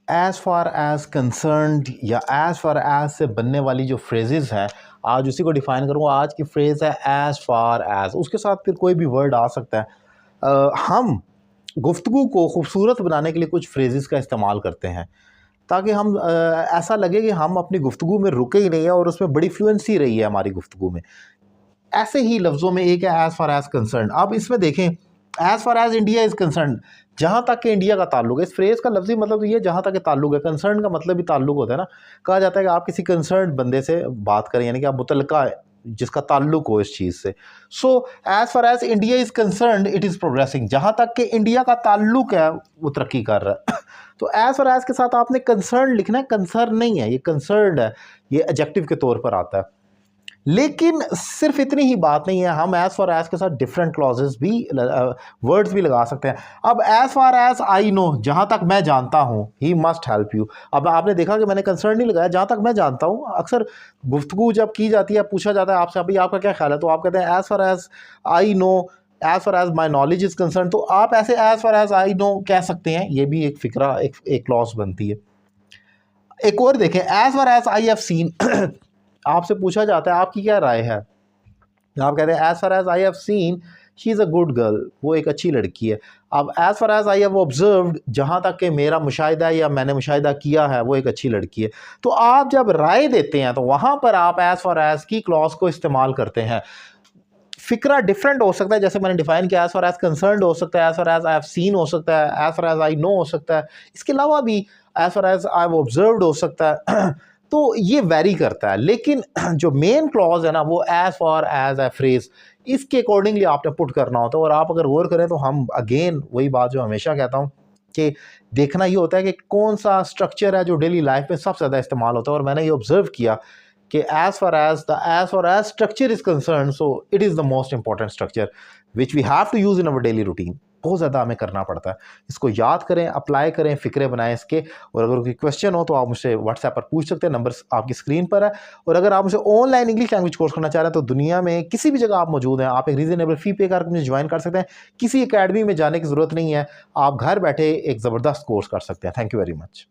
As far as concerned या as far as से बनने वाली जो फ्रेजेस हैं, आज उसी को डिफ़ाइन करूँगा। आज की फ्रेज़ है एज़ फार एज़, उसके साथ फिर कोई भी वर्ड आ सकता है। हम गुफ्तगू को खूबसूरत बनाने के लिए कुछ फ्रेजेस का इस्तेमाल करते हैं, ताकि हम ऐसा लगे कि हम अपनी गुफ्तगू में रुके ही नहीं हैं और उसमें बड़ी फ्लुएंसी रही है हमारी गुफ्तगू में। ऐसे ही लफ्ज़ों में एक है एज़ फार एज़ कंसर्न। अब इसमें देखें, as far as India is concern, जहाँ तक कि इंडिया का ताल्लुक है। इस फ्रेज़ का लफ्ज़ी मतलब ये जहाँ तक कि ताल्लुक है। कंसर्न का मतलब भी ताल्लुक होता है ना। कहा जाता है कि आप किसी कंसर्न बंदे से बात करें, यानी कि आप मुतल्लिका है जिसका ताल्लुक हो इस चीज़ से। So as far as India is concern it is progressing, जहाँ तक कि इंडिया का ताल्लुक है वो तरक्की कर रहा है। तो एज़ फार एज़ के साथ आपने कंसर्न लिखना है, कंसर्न नहीं है, ये कंसर्न्ड है, ये एडजेक्टिव के तौर पर आता है। लेकिन सिर्फ इतनी ही बात नहीं है, हम एज फार एज के साथ डिफरेंट क्लॉजेस भी वर्ड्स भी लगा सकते हैं। अब as far as I know, जहाँ तक मैं जानता हूँ, ही मस्ट हेल्प यू। अब आपने देखा कि मैंने कंसर्न नहीं लगाया, जहाँ तक मैं जानता हूँ। अक्सर गुफ्तगू जब की जाती है, पूछा जाता है आपसे अभी आपका क्या ख्याल है, तो आप कहते हैं as far as I know, as far as my knowledge is concern. तो आप ऐसे as far as I know कह सकते हैं, ये भी एक फिक्रा, एक क्लॉज बनती है। एक और देखें, as far as I have seen. आपसे पूछा जाता है आपकी क्या राय है, आप कहते हैं as far as I have seen she is a good girl, वो एक अच्छी लड़की है। अब as far as I have observed, जहाँ तक कि मेरा मुशाहिदा या मैंने मुशाहिदा किया है, वो एक अच्छी लड़की है। तो आप जब राय देते हैं तो वहाँ पर आप एज फार एज की क्लॉज को इस्तेमाल करते हैं। फिक्रा डिफरेंट हो सकता है, जैसे मैंने डिफाइन किया, एज फार एज कंसर्न्ड हो सकता है, as far as I have seen हो सकता है, as far as I know हो सकता है। इसके अलावा भी as far as I have observed हो सकता है। तो ये वेरी करता है, लेकिन जो मेन क्लॉज है ना, वो as far as a phrase, इसके अकॉर्डिंगली आपने पुट करना होता है। और आप अगर गौर करें तो हम अगेन वही बात जो हमेशा कहता हूँ कि देखना ये होता है कि कौन सा स्ट्रक्चर है जो डेली लाइफ में सबसे ज़्यादा इस्तेमाल होता है। और मैंने ये ऑब्जर्व किया कि as far as structure is concern, so it is the most important structure which we have to use in our daily routine. बहुत ज़्यादा हमें करना पड़ता है, इसको याद करें, अप्लाई करें, फ़िक्रे बनाएं इसके। और अगर कोई क्वेश्चन हो तो आप मुझसे व्हाट्सएप पर पूछ सकते हैं, नंबर आपकी स्क्रीन पर है। और अगर आप मुझे ऑनलाइन इंग्लिश लैंग्वेज कोर्स करना चाह रहे हैं तो दुनिया में किसी भी जगह आप मौजूद हैं, आप एक रीजनेबल फ़ी पे करके मुझे ज्वाइन कर सकते हैं। किसी अकेडमी में जाने की ज़रूरत नहीं है, आप घर बैठे एक ज़बरदस्त कोर्स कर सकते हैं। Thank you very much.